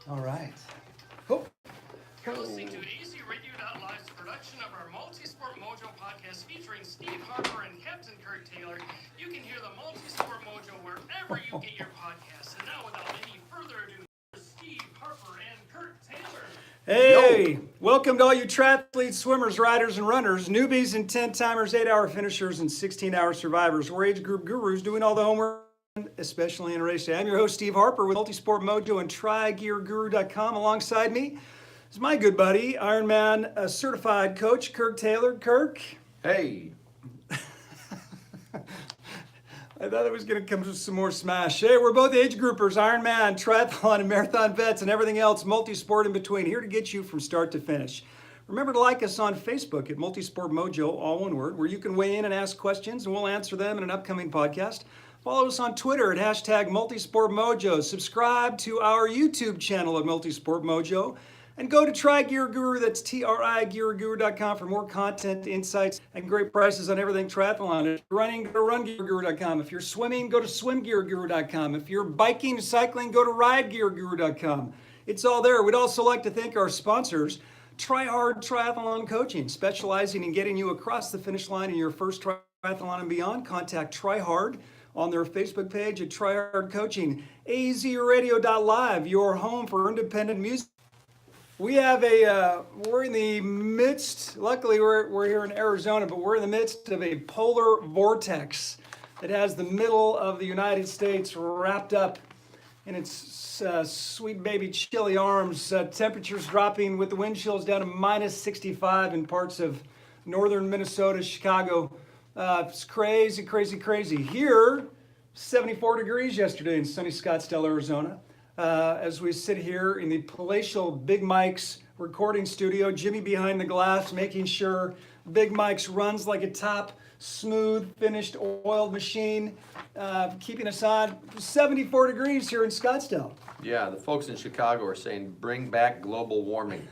All right. Cool. You're listening to AZRadio.live's production of our Multisport Mojo podcast featuring Steve Harper and Captain Kurt Taylor. You can hear the Multisport Mojo wherever you get your podcasts. And now, without any further ado, Steve Harper and Kurt Taylor. Hey, welcome to all you triathletes, swimmers, riders, and runners, newbies and 10-timers, 8-hour finishers, and 16-hour survivors. We're age group gurus doing all the homework, especially in race day. I'm your host, Steve Harper, with Multisport Mojo and TryGearGuru.com. Alongside me is my good buddy, Ironman certified coach, Kirk Taylor. Kirk. Hey. I thought it was going to come with some more smash. Hey, we're both age groupers, Ironman, triathlon, and marathon vets, and everything else multi-sport in between, here to get you from start to finish. Remember to like us on Facebook at Multisport Mojo, all one word, where you can weigh in and ask questions, and we'll answer them in an upcoming podcast. Follow us on Twitter at hashtag Multisport Mojo. Subscribe to our YouTube channel at Multisport Mojo. And go to TryGearGuru, that's TryGearGuru.com for more content, insights, and great prices on everything triathlon. If you're running, go to RunGearGuru.com. If you're swimming, go to SwimGearGuru.com. If you're biking, cycling, go to RideGearGuru.com. It's all there. We'd also like to thank our sponsors, Try Hard Triathlon Coaching, specializing in getting you across the finish line in your first triathlon and beyond. Contact Try Hard on their Facebook page at Try Hard Coaching. AZRadio.live, your home for independent music. We have we're in the midst, luckily we're here in Arizona, but we're in the midst of a polar vortex that has the middle of the United States wrapped up in its sweet baby chilly arms. Temperatures dropping with the wind chills down to minus 65 in parts of northern Minnesota, Chicago. It's crazy, crazy, crazy. Here, 74 degrees yesterday in sunny Scottsdale, Arizona. As we sit here in the palatial Big Mike's recording studio, Jimmy behind the glass, making sure Big Mike's runs like a top, smooth, finished, oiled machine, keeping us on 74 degrees here in Scottsdale. Yeah, the folks in Chicago are saying, bring back global warming.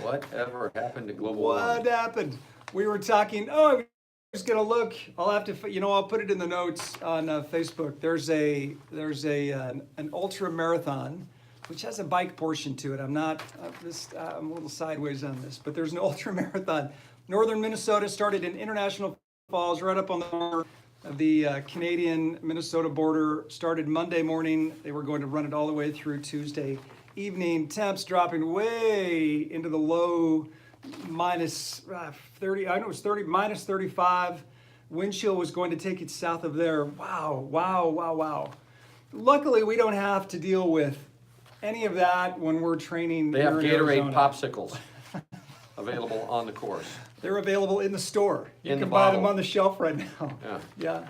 Whatever happened to global warming? What happened? We were talking, I was gonna look. I'll have to, I'll put it in the notes on Facebook. There's an ultra marathon, which has a bike portion to it. I'm a little sideways on this, but there's an ultra marathon. Northern Minnesota started in International Falls, right up on the border of the Canadian-Minnesota border. Started Monday morning. They were going to run it all the way through Tuesday evening. Temps dropping way into the low minus 30, I know it was 30, minus 35. Wind chill was going to take it south of there. Wow. Luckily, we don't have to deal with any of that when we're training. They have Gatorade Arizona. popsicles available on the course. They're available in the store. You in can the buy bottle. them on the shelf right now. Yeah.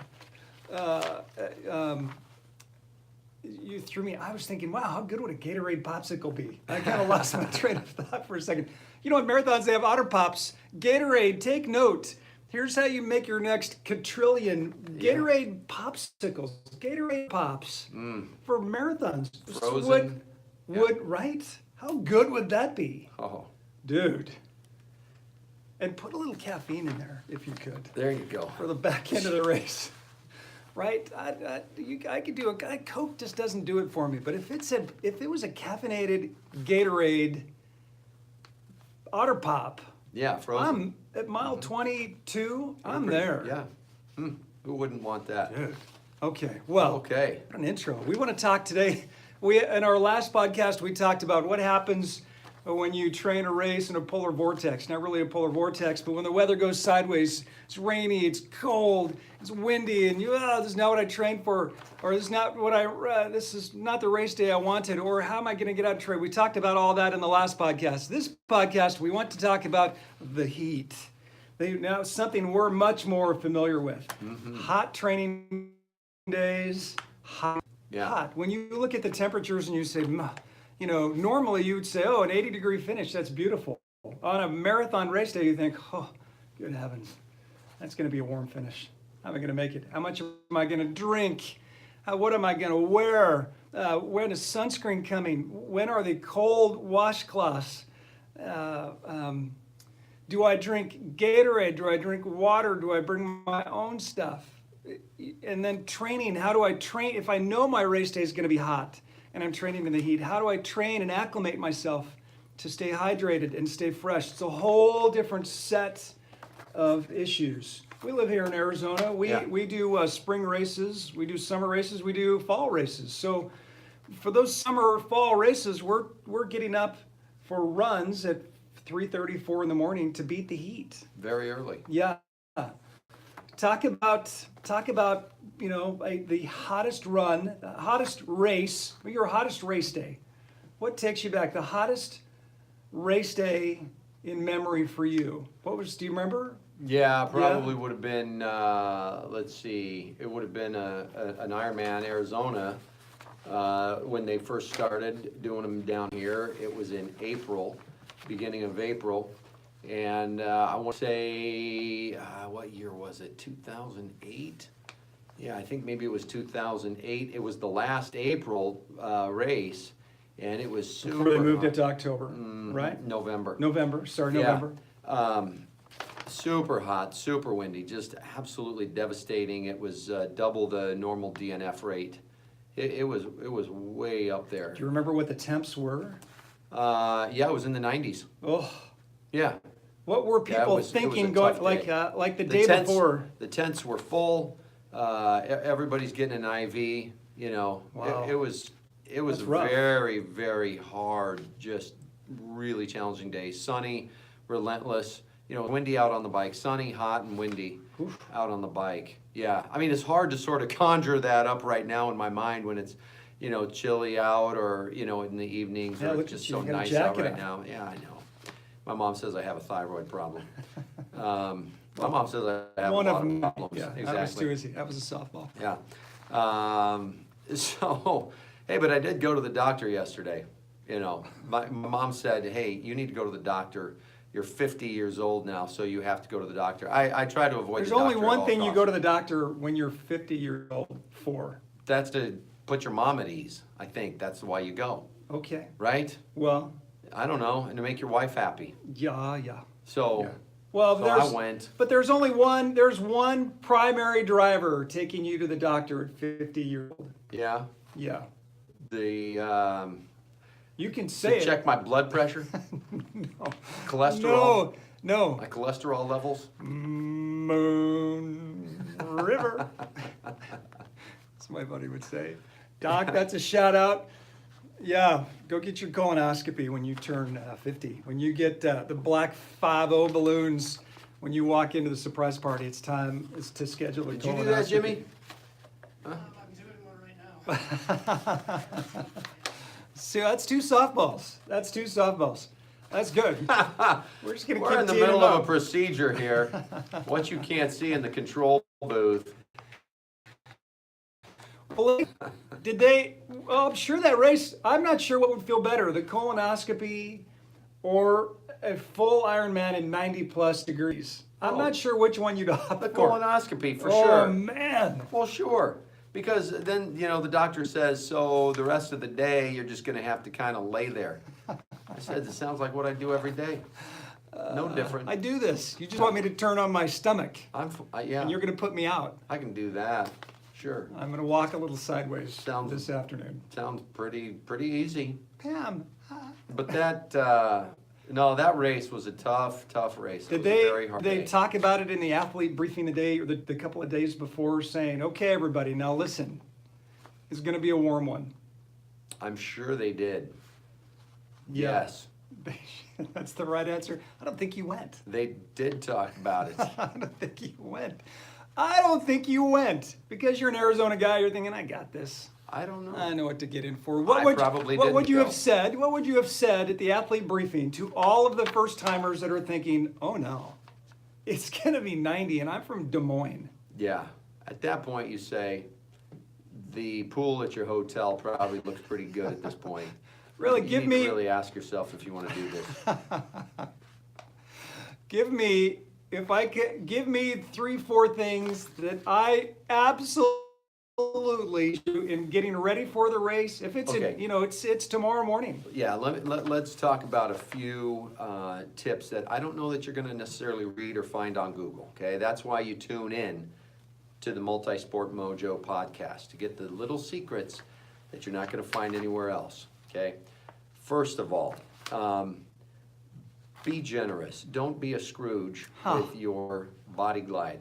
You threw me. I was thinking, wow, how good would a Gatorade popsicle be? I kind of lost my train of thought for a second. You know, at marathons, they have Otter Pops. Gatorade, take note. Here's how you make your next quadrillion. Gatorade popsicles. Gatorade Pops for marathons. Frozen. Right? How good would that be? Oh, Dude. And put a little caffeine in there, if you could. there you go. For the back end of the race. Right? I could do it. Coke just doesn't do it for me. But if it was a caffeinated Gatorade Otter Pop, Yeah, frozen. I'm at mile 22. I'm there. Yeah. Who wouldn't want that? Dude. Okay. Well. Okay. What an intro. We want to talk today. In our last podcast, we talked about what happens when you train a race in a polar vortex. Not really a polar vortex, but when the weather goes sideways, it's rainy, it's cold, it's windy, and this is not what I trained for, or this is not this is not the race day I wanted, or how am I going to get out and train? We talked about all that in the last podcast. This podcast, we want to talk about the heat. Now, something we're much more familiar with. Hot training days, hot. When you look at the temperatures and you say, normally you would say, an 80-degree finish, that's beautiful. On a marathon race day, you think, oh, good heavens, that's going to be a warm finish. How am I going to make it? How much am I going to drink? What am I going to wear? When is sunscreen coming? When are the cold washcloths? Do I drink Gatorade? Do I drink water? Do I bring my own stuff? And then training, how do I train? If I know my race day is going to be hot and I'm training in the heat? How do I train and acclimate myself to stay hydrated and stay fresh? It's a whole different set of issues. We live here in Arizona. We do spring races, we do summer races, we do fall races. So for those summer or fall races, we're getting up for runs at 3:30, 4 in the morning to beat the heat. Very early. Yeah. Talk about the hottest run, the hottest race, your hottest race day. What takes you back? The hottest race day in memory for you. Do you remember? Yeah, probably would have been, let's see, it would have been an Ironman Arizona when they first started doing them down here. It was in April, beginning of April. And I want to say, what year was it? 2008? Yeah, I think maybe it was 2008. It was the last April race, and it was super Before they moved hot. it to October, right? November. November. Yeah. Super hot, super windy, just absolutely devastating. It was double the normal DNF rate. It was way up there. Do you remember what the temps were? Yeah, it was in the 90s. Oh, Yeah. what were people it was thinking a going tough like day. the day tents, before? The tents were full. Everybody's getting an IV. You know, Wow. it was That's a rough. very, very hard, just really challenging day. Sunny, relentless. You know, windy out on the bike. Sunny, hot, and windy out on the bike. Yeah, I mean, it's hard to sort of conjure that up right now in my mind when it's, you know, chilly out or, you know, in the evenings Yeah, or look it's just at you, so you got a nice out jacket right on. now. Yeah, I know. My mom says I have a thyroid problem. My mom says I have One a of lot them. of problems. Yeah, Exactly. that was too easy. That was a softball. Yeah. So, hey, but I did go to the doctor yesterday. You know, my mom said, hey, you need to go to the doctor. You're 50 years old now, so you have to go to the doctor. I try to avoid There's the doctor only at one all thing you costs. go to the doctor when you're 50 years old for. That's to put your mom at ease. I think that's why you go, Okay. right? Well, I don't know, and to make your wife happy. yeah. So, Yeah. Well, so I went. but there's only one. There's one primary driver taking you to the doctor at 50 years old. Yeah. Yeah. The You can to say it. check my blood pressure, No. cholesterol, No. my cholesterol levels. Moon River. That's what my buddy would say. Doc, that's a shout out. Yeah, go get your colonoscopy when you turn 50. When you get the black 5-0 balloons, when you walk into the surprise party, it's time to schedule a Did colonoscopy. you do that, Jimmy? I'm doing one right now. So that's two softballs. That's good. We're just gonna We're keep in the teeing middle them of a up. procedure here. What you can't see in the control booth. Well, did they? Well, I'm sure that race. I'm not sure what would feel better, the colonoscopy or a full Ironman in 90+ degrees. I'm Oh. not sure which one you'd opt The for. colonoscopy for Oh sure. man. Well, sure. Because then, you know, the doctor says, so the rest of the day, you're just going to have to kind of lay there. I said, it sounds like what I do every day. No different. I do this. You just want me to turn on my stomach, Yeah, and you're going to put me out. I can do that. Sure. I'm going to walk a little sideways Sounds- this afternoon. Sounds pretty easy. Pam, But that, no, that race was a tough race. It did was a they very hard day. talk about it in the athlete briefing the day or the couple of days before, saying, "Okay, everybody, now listen, it's going to be a warm one." I'm sure they did. Yeah. Yes, That's the right answer. I don't think you went. they did talk about it. I don't think you went. I don't think you went because you're an Arizona guy. You're thinking, I got this. I don't know. I know what to get in for. I probably what would didn't you go. have said? What would you have said at the athlete briefing to all of the first timers that are thinking, oh no, it's gonna be 90 and I'm from Des Moines. Yeah, at that point you say, the pool at your hotel probably looks pretty good at this point. Really, You give need me to really ask yourself if you want to do this. give me 3-4 things that I absolutely do in getting ready for the race. If it's Okay. it's tomorrow morning. Yeah, let's talk about a few tips that I don't know that you're going to necessarily read or find on Google. Okay, that's why you tune in to the Multisport Mojo podcast to get the little secrets that you're not going to find anywhere else, okay? First of all, be generous. Don't be a Scrooge with your Body Glide,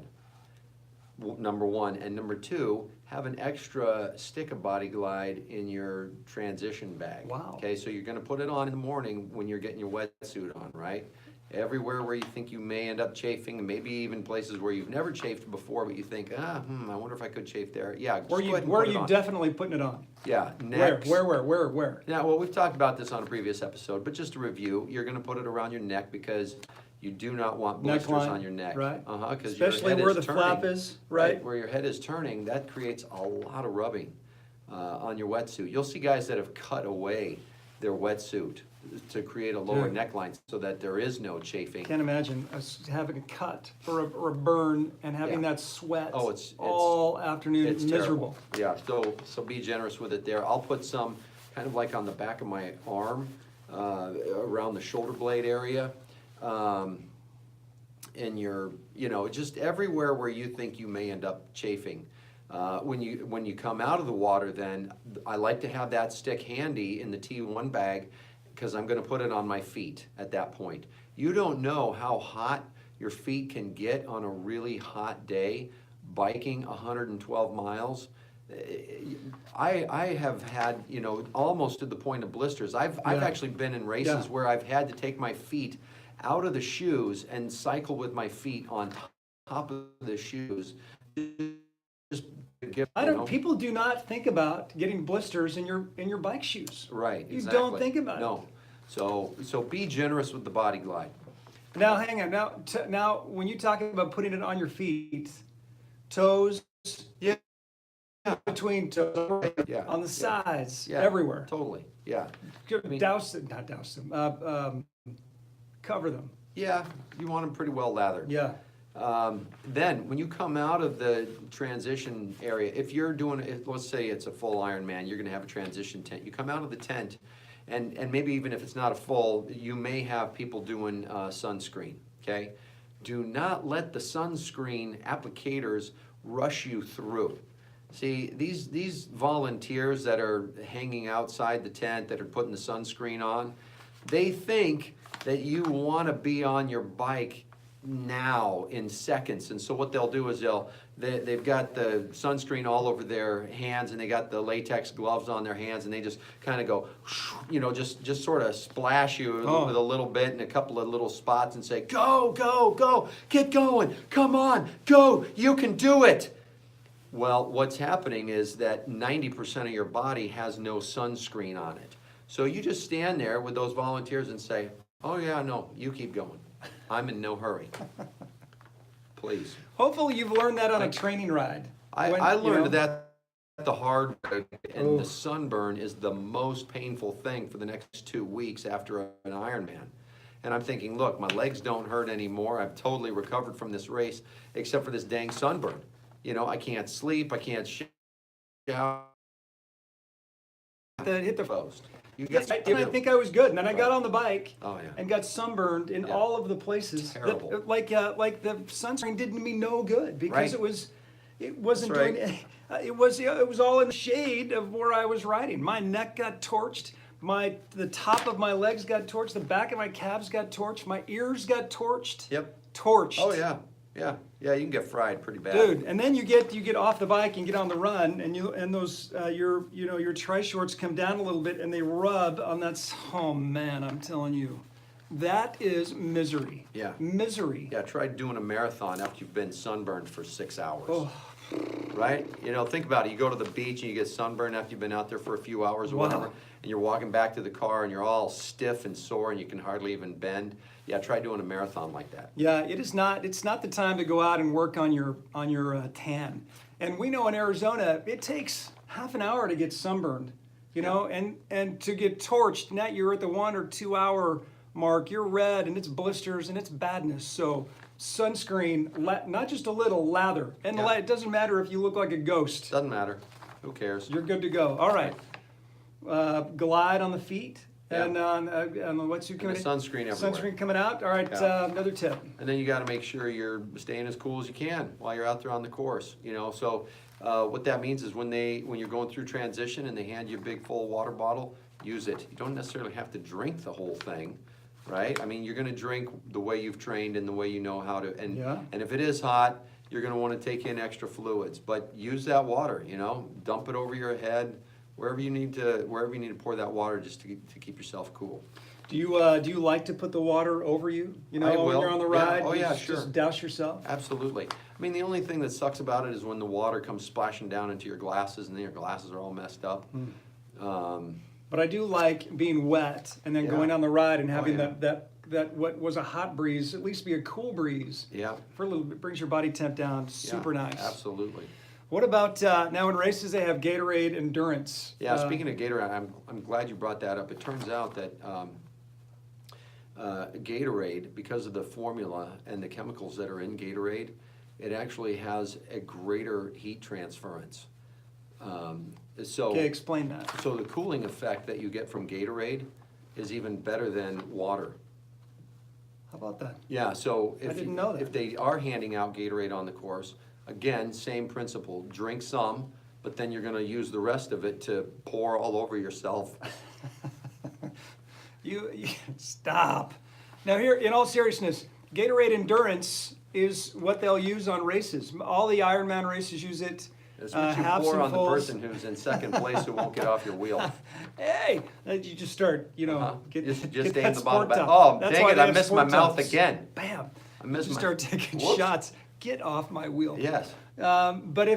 number one. And number two, have an extra stick of Body Glide in your transition bag. Wow. Okay, so you're going to put it on in the morning when you're getting your wetsuit on, right? Everywhere where you think you may end up chafing, maybe even places where you've never chafed before, but you think, I wonder if I could chafe there. Yeah, just Where go ahead and are put it you on. definitely putting it on? Yeah, next. Where? Now, well, we've talked about this on a previous episode, but just to review, you're going to put it around your neck because you do not want blisters Neckline, on your neck. right. Because Especially where the flap is, right? Where your head is turning, that creates a lot of rubbing on your wetsuit. You'll see guys that have cut away their wetsuit to create a lower neckline so that there is no chafing. Can't imagine us having a cut or a burn and having that sweat all afternoon. It's miserable. Terrible. Yeah, so be generous with it there. I'll put some kind of like on the back of my arm, around the shoulder blade area, in your, just everywhere where you think you may end up chafing. When you come out of the water, then I like to have that stick handy in the T1 bag because I'm going to put it on my feet at that point. You don't know how hot your feet can get on a really hot day biking 112 miles. I have had, almost to the point of blisters. I've actually been in races where I've had to take my feet out of the shoes and cycle with my feet on top of the shoes. People do not think about getting blisters in your bike shoes. Right, You exactly. don't think about it. No. So be generous with the Body Glide. Now, hang on. Now, when you talk about putting it on your feet, toes, between toes, on the sides, everywhere. Totally, yeah. Not douse them. Cover them. Yeah, you want them pretty well lathered. Yeah. Then, when you come out of the transition area, if you're doing, let's say it's a full Ironman, you're going to have a transition tent. You come out of the tent, and maybe even if it's not a full, you may have people doing sunscreen, okay? Do not let the sunscreen applicators rush you through. See, these volunteers that are hanging outside the tent, that are putting the sunscreen on, they think that you want to be on your bike now in seconds. And so what they'll do is they've got the sunscreen all over their hands, and they got the latex gloves on their hands, and they just kind of go, just sort of splash you with a little bit in a couple of little spots and say, go, go, go, get going, come on, go, you can do it. Well, what's happening is that 90% of your body has no sunscreen on it. So you just stand there with those volunteers and say, oh yeah, no, you keep going. I'm in no hurry. Please. Hopefully you've learned that on a training ride. I learned that the hard way, and the sunburn is the most painful thing for the next 2 weeks after an Ironman. And I'm thinking, look, my legs don't hurt anymore. I've totally recovered from this race, except for this dang sunburn. I can't sleep. I can't shower. Hit the post. I think I was good, and then I got on the bike and got sunburned in all of the places. Terrible. Like the sunscreen did me no good because it wasn't doing it. It was all in the shade of where I was riding. My neck got torched. The top of my legs got torched. The back of my calves got torched. My ears got torched. Yep. Torched. Oh yeah. You can get fried pretty bad. Dude, and then you get off the bike and get on the run, and those your tri shorts come down a little bit and they rub on that. Oh man, I'm telling you, that is misery. Yeah. Misery. Yeah, try doing a marathon after you've been sunburned for 6 hours. Oh. Right? Think about it. You go to the beach and you get sunburned after you've been out there for a few hours or whatever, and you're walking back to the car and you're all stiff and sore and you can hardly even bend. Yeah, try doing a marathon like that. Yeah, it's not the time to go out and work on your tan. And we know in Arizona it takes half an hour to get sunburned, and to get torched. Now you're at the 1 or 2 hour mark. You're red and it's blisters and it's badness. So sunscreen, not just a little, lather. And it doesn't matter if you look like a ghost. Doesn't matter. Who cares? You're good to go. All right. Glide on the feet. And on the wetsuit coming in. Sunscreen everywhere. Sunscreen coming out. All right, another tip. And then you got to make sure you're staying as cool as you can while you're out there on the course. So What that means is when you're going through transition and they hand you a big full water bottle, use it. You don't necessarily have to drink the whole thing, right? I mean, you're gonna drink the way you've trained and the way you know how to, and if it is hot, you're gonna wanna take in extra fluids, but use that water, you know, dump it over your head, wherever you need to pour that water just to keep yourself cool. Do you like to put the water over you? You know, I will. when you're on the ride, Yeah. Oh, you yeah, just sure. douse yourself? Absolutely. I mean, the only thing that sucks about it is when the water comes splashing down into your glasses and then your glasses are all messed up. But I do like being wet and then Yeah. going on the ride and having yeah. that what was a hot breeze, at least be a cool breeze. Yeah. For a little bit, brings your body temp down. Super Yeah, nice. Absolutely. What about now in races they have Gatorade Endurance? Yeah, speaking of Gatorade, I'm glad you brought that up. It turns out that Gatorade, because of the formula and the chemicals that are in Gatorade, it actually has a greater heat transference. Okay, explain that. So the cooling effect that you get from Gatorade is even better than water. How about that? Yeah, so I didn't know that. if they are handing out Gatorade on the course, again, same principle, drink some, but then you're gonna use the rest of it to pour all over yourself. You stop. Now here, in all seriousness, Gatorade Endurance is what they'll use on races. All the Ironman races use it. That's what you halves pour and on the fulls. person who's in second place who won't get off your wheel. Hey, you just start, you know, get Just get aim that the bottom sport back. top. Oh, That's dang why it, they I have missed my sport mouth tops. again. Bam. I missed You my- start taking Whoops. shots. Get off my wheel. Yes. But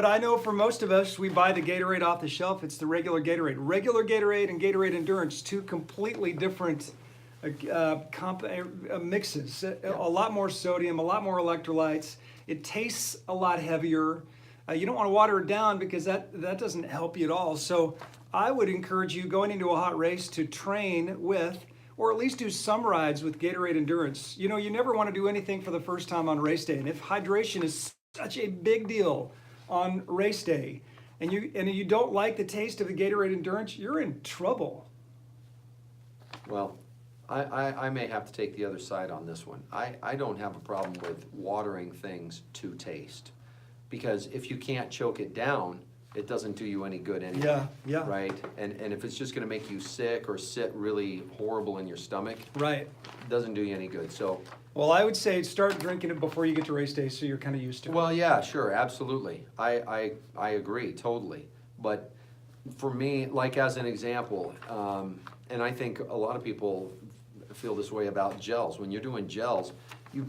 I know for most of us, we buy the Gatorade off the shelf. It's the regular Gatorade. Regular Gatorade and Gatorade Endurance, two completely different mixes. A lot more sodium, a lot more electrolytes. It tastes a lot heavier. You don't want to water it down because that doesn't help you at all. So I would encourage you going into a hot race to train with, or at least do some rides with Gatorade Endurance. You know, you never want to do anything for the first time on race day. And if hydration is such a big deal on race day, and you don't like the taste of the Gatorade Endurance, you're in trouble. Well, I may have to take the other side on this one. I don't have a problem with watering things to taste. Because if you can't choke it down, it doesn't do you any good anyway. Yeah. Right? And if it's just gonna make you sick or sit really horrible in your stomach, Right. it doesn't do you any good. So, Well, I would say start drinking it before you get to race day so you're kind of used to it. well, yeah, sure, absolutely. I agree, totally. But for me, like as an example, and I think a lot of people feel this way about gels. When you're doing gels, you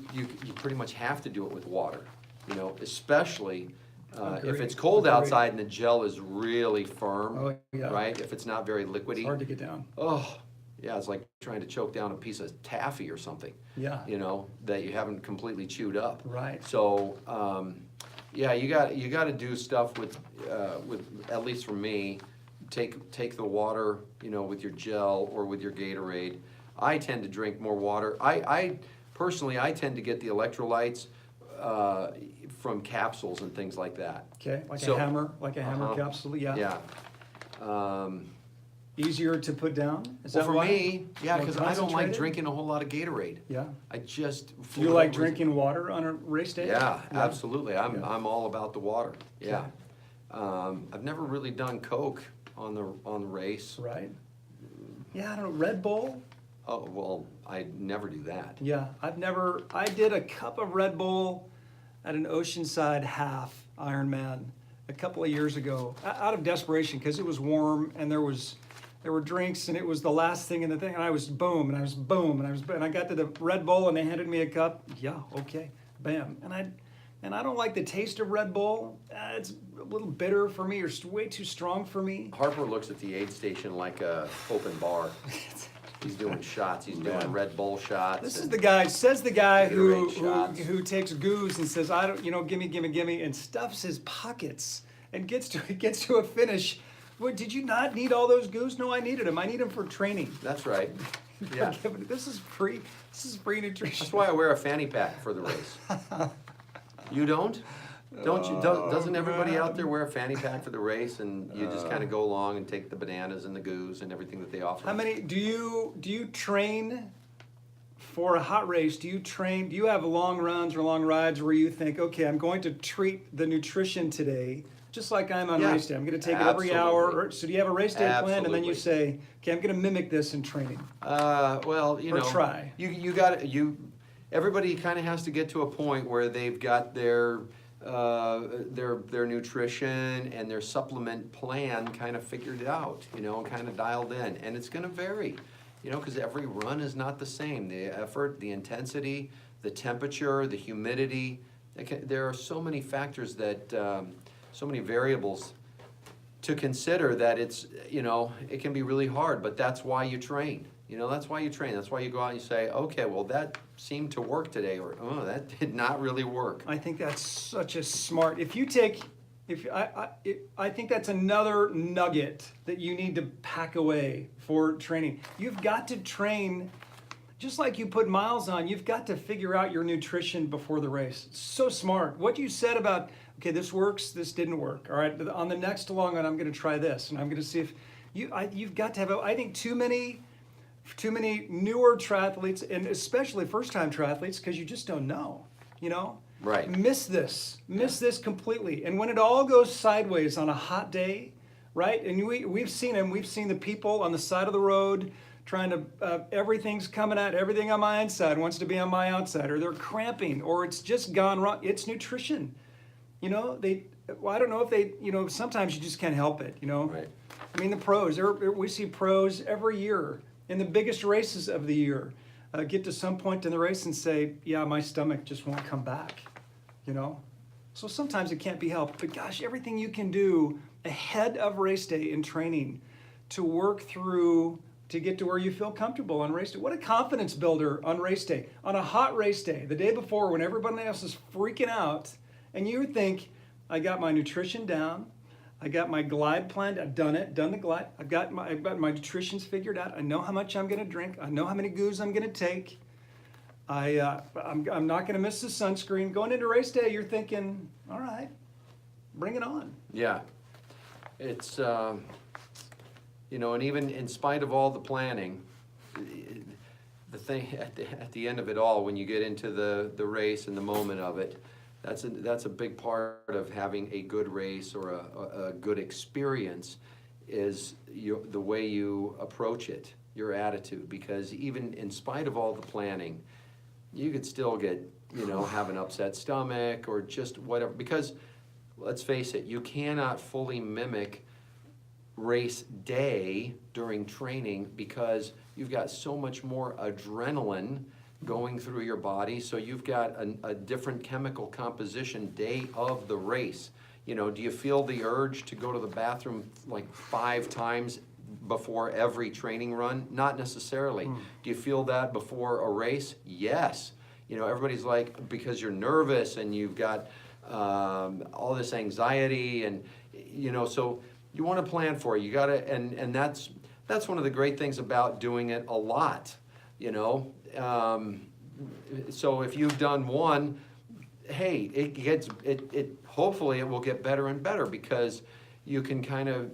pretty much have to do it with water. You know, especially if Agreed. it's cold Agreed. outside and the gel is really firm, Oh, yeah. right? If it's not very liquidy. It's hard to get down. Oh, yeah, it's like trying to choke down a piece of taffy or something. Yeah. You know, that you haven't completely chewed up. Right. So, yeah, you got to do stuff with at least for me, take the water, you know, with your gel or with your Gatorade. I tend to drink more water. I personally tend to get the electrolytes from capsules and things like that. Okay, like So- a hammer Uh-huh. capsule. Yeah. Yeah. Easier to put down. Is Well, that for why? me, yeah, More because I don't like concentrated? drinking a whole lot of Gatorade. Yeah. I just. Do you like drinking water on a race day? Yeah, absolutely. I'm Yeah. all about the water. Yeah. I've never really done Coke on the race. Right. Yeah, I don't know. Red Bull. Oh well, I never do that. Yeah, I did a cup of Red Bull at an Oceanside half Ironman a couple of years ago, out of desperation because it was warm and there were drinks and it was the last thing in the thing and I was boom and I got to the Red Bull and they handed me a cup. Yeah, okay, bam. And I don't like the taste of Red Bull. It's a little bitter for me or way too strong for me. Harper looks at the aid station like a open bar. He's doing shots. He's doing Red Bull shots. This is the guy, says the guy Gatorade shots. who takes goose and says, I don't, you know, gimme, and stuffs his pockets and gets to a finish. What, did you not need all those goose? No, I needed them. I need them for training. That's right. Yeah. This is free nutrition. That's why I wear a fanny pack for the race. You don't? Don't you? Doesn't everybody out there wear a fanny pack for the race, and you just kind of go along and take the bananas and the goose and everything that they offer? How many do you train for a hot race? Do you have long runs or long rides where you think, okay, I'm going to treat the nutrition today just like I'm on Yeah, race day. I'm going to take it every hour. absolutely. So do you have a race day planned, and then you Absolutely. say, okay, I'm going to mimic this in training? Well, Or try. Everybody kind of has to get to a point where they've got their nutrition and their supplement plan kind of figured out, and kind of dialed in. And it's going to vary, because every run is not the same. The effort, the intensity, the temperature, the humidity. There are so many factors that, so many variables to consider that it can be really hard, but that's why you train. That's why you train. That's why you go out and you say, okay, well, that seemed to work today, or, oh, that did not really work. I think that's such a smart. I think that's another nugget that you need to pack away for training. You've got to train, just like you put miles on. You've got to figure out your nutrition before the race. It's so smart. What you said about, okay, this works, this didn't work. All right, on the next long run, I'm going to try this, and I'm going to see if you've got to have. I think too many newer triathletes, and especially first-time triathletes, because you just don't know, Right. miss this completely. And when it all goes sideways on a hot day, right? And we've seen them. We've seen the people on the side of the road trying to, everything's coming out, everything on my inside wants to be on my outside, or they're cramping, or it's just gone wrong. It's nutrition. I don't know if they, sometimes you just can't help it, Right. I mean, the pros, we see pros every year in the biggest races of the year get to some point in the race and say, yeah, my stomach just won't come back, So sometimes it can't be helped, but gosh, everything you can do ahead of race day in training to work through to get to where you feel comfortable on race day. What a confidence builder on race day. On a hot race day, the day before when everybody else is freaking out, and you think, I got my nutrition down, I got my glide planned, I've done the glide, I've got my nutrition's figured out, I know how much I'm gonna drink, I know how many goos I'm gonna take, I'm not gonna miss the sunscreen. Going into race day, you're thinking, all right, bring it on. Yeah. It's, and even in spite of all the planning, the thing at the end of it all, when you get into the race and the moment of it, that's a big part of having a good race or a good experience is the way you approach it, your attitude. Because even in spite of all the planning, you could still get, have an upset stomach or just whatever. Because let's face it, you cannot fully mimic race day during training because you've got so much more adrenaline going through your body, so you've got a different chemical composition day of the race. Do you feel the urge to go to the bathroom like 5 times before every training run? Not necessarily. Do you feel that before a race? Yes. Everybody's like, because you're nervous and you've got all this anxiety, and so you want to plan for it. You got to, and that's one of the great things about doing it a lot. So if you've done one, hey, hopefully it will get better and better because you can kind of,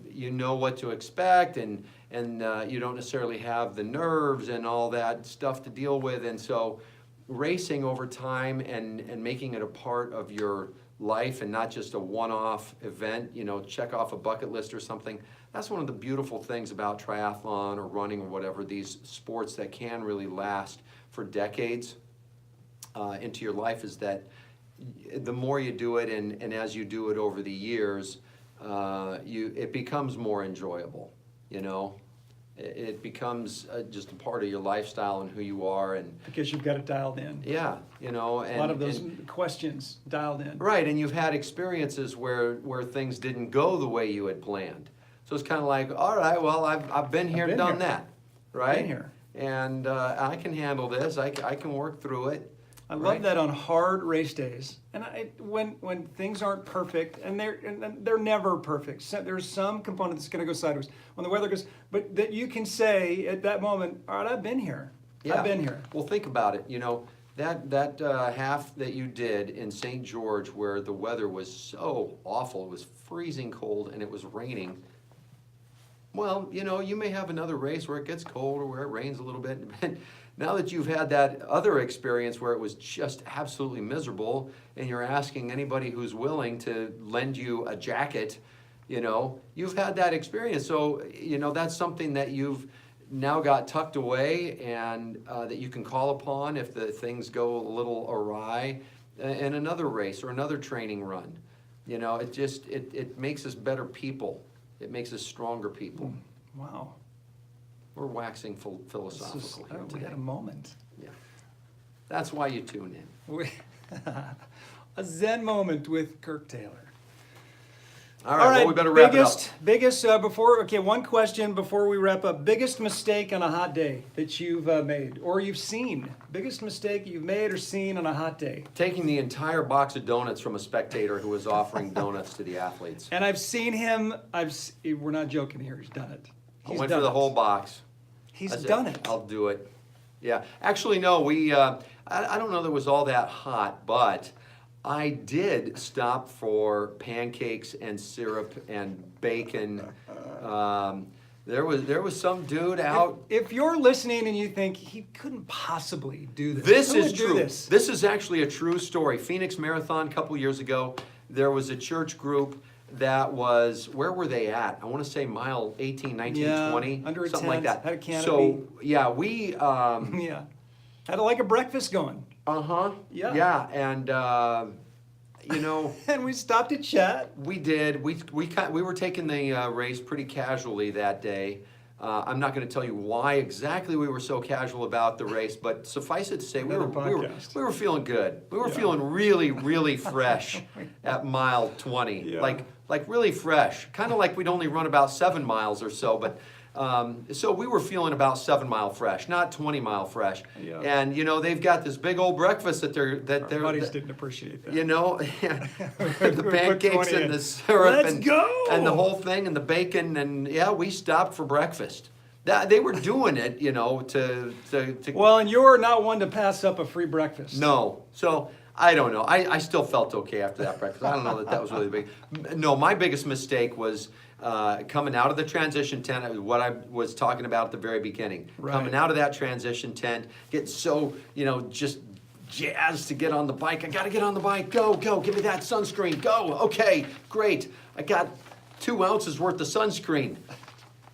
what to expect, and you don't necessarily have the nerves and all that stuff to deal with. And so racing over time and making it a part of your life and not just a one-off event, check off a bucket list or something. That's one of the beautiful things about triathlon or running or whatever, these sports that can really last for decades into your life, is that the more you do it and as you do it over the years, it becomes more enjoyable, It becomes just a part of your lifestyle and who you are, and Because you've got it dialed in. yeah, A lot of those questions dialed in. right, and you've had experiences where things didn't go the way you had planned. So it's kind of like, all right, well, I've been here, been done here. that, right? Been here. And I can handle this. I can work through it. I love right? that on hard race days, and when things aren't perfect, and they're never perfect. So there's some component that's going to go sideways when the weather goes, but that you can say at that moment, all right, I've been here. Yeah. I've been here. Well, think about it. That half that you did in St. George, where the weather was so awful, it was freezing cold and it was raining. Well, you may have another race where it gets cold or where it rains a little bit. Now that you've had that other experience where it was just absolutely miserable, and you're asking anybody who's willing to lend you a jacket, you've had that experience. So, that's something that you've now got tucked away, and that you can call upon if the things go a little awry in another race or another training run. It makes us better people. It makes us stronger people. Wow. We're waxing philosophical here We today. had a moment. Yeah. That's why you tune in. A Zen moment with Kirk Taylor. All right, well, we better wrap it up. Biggest, one question before we wrap up. Biggest mistake on a hot day that you've made or you've seen? Biggest mistake you've made or seen on a hot day? Taking the entire box of donuts from a spectator who was offering donuts to the athletes. And I've seen him, we're not joking here, he's done it. I went for the whole box. He's I said, done it. I'll do it. Yeah. Actually, no, I don't know that it was all that hot, but I did stop for pancakes and syrup and bacon. There was some dude out. If you're listening and you think he couldn't possibly do this, This who is would do true. this? This is actually a true story. Phoenix Marathon a couple years ago, there was a church group that was, where were they at? I want to say mile 18, 19, 20, under a something like tent, that. had a canopy. So, yeah, we... Yeah. Had like a breakfast going. Uh-huh. Yeah. Yeah, and, And we stopped to chat. we did. We were taking the race pretty casually that day. I'm not going to tell you why exactly we were so casual about the race, but suffice it to say, we Another were podcast. feeling good. We were Yeah. feeling really, really fresh at mile 20. Yeah. Like really fresh. Kind of like we'd only run about 7 miles or so, but so we were feeling about 7 mile fresh, not 20 mile fresh. Yeah. And they've got this big old breakfast that Our they're buddies didn't appreciate that. the Put pancakes 20 in. and the syrup Let's and, go! and the whole thing and the bacon, and we stopped for breakfast. They were doing it, to Well, and you're not one to pass up a free breakfast. no. So I don't know. I still felt okay after that breakfast. I don't know that was really big. No, my biggest mistake was coming out of the transition tent, what I was talking about at the very beginning. Right. Coming out of that transition tent, getting so, just jazzed to get on the bike. I got to get on the bike. Go, give me that sunscreen. Go. Okay, great. I got 2 ounces worth of sunscreen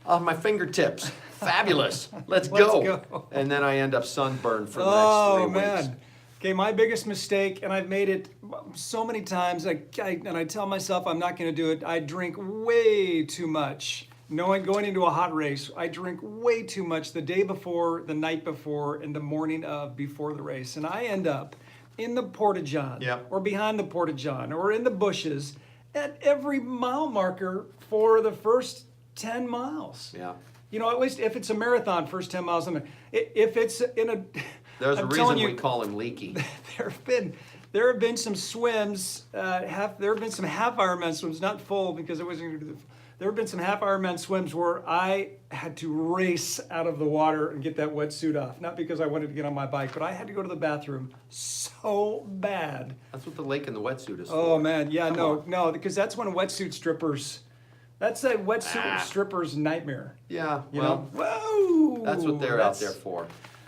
on my fingertips. Fabulous. Let's go. And then I end up sunburned for the next 3 weeks. Man. Okay, my biggest mistake, and I've made it so many times, and I tell myself I'm not going to do it. I drink way too much. Going into a hot race, I drink way too much the day before, the night before, and the morning of before the race. And I end up in the Porta-John, Yep. or behind the Porta-John, or in the bushes at every mile marker for the first 10 miles. Yeah. At least if it's a marathon, first 10 miles. If it's in a... There's a I'm reason telling you, we call him Leaky. there have been some swims, there have been some half Ironman swims, not full because it wasn't. There have been some half Ironman swims where I had to race out of the water and get that wetsuit off. Not because I wanted to get on my bike, but I had to go to the bathroom so bad. That's what the lake and the wetsuit is for. Oh man, yeah, Come no, because that's when wetsuit strippers. That's a wetsuit stripper's nightmare. Yeah, You well, know? Whoa! that's what they're out there for.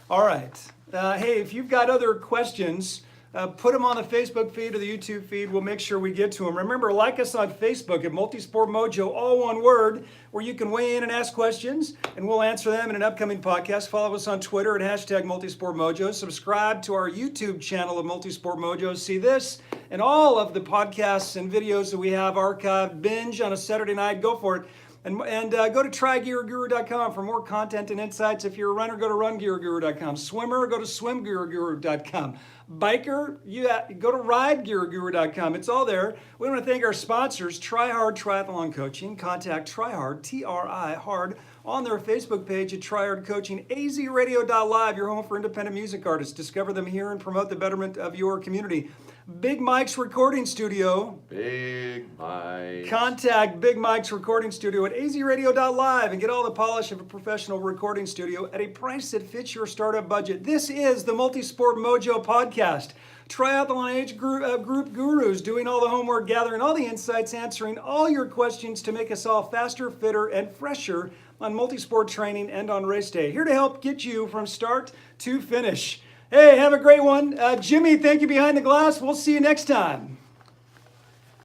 All right. Hey, if you've got other questions, put them on the Facebook feed or the YouTube feed. We'll make sure we get to them. Remember, like us on Facebook at Multisport Mojo, all one word, where you can weigh in and ask questions, and we'll answer them in an upcoming podcast. Follow us on Twitter at #Multisport Mojo. Subscribe to our YouTube channel of Multisport Mojo. See this and all of the podcasts and videos that we have archived. Binge on a Saturday night. Go for it. And go to trygearguru.com for more content and insights. If you're a runner, go to rungearguru.com. Swimmer, go to swimgearguru.com. Biker, go to ridegearguru.com. It's all there. We want to thank our sponsors, Try Hard Triathlon Coaching. Contact Try Hard, T-R-I, Hard, on their Facebook page at Try Hard Coaching. AZRadio.live, your home for independent music artists. Discover them here and promote the betterment of your community. Big Mike's Recording Studio. Big Mike. Contact Big Mike's Recording Studio at AZRadio.live and get all the polish of a professional recording studio at a price that fits your startup budget. This is the Multisport Mojo podcast. Triathlon age group gurus doing all the homework, gathering all the insights, answering all your questions to make us all faster, fitter, and fresher on multisport training and on race day. Here to help get you from start to finish. Hey, have a great one. Jimmy, thank you behind the glass. We'll see you next time.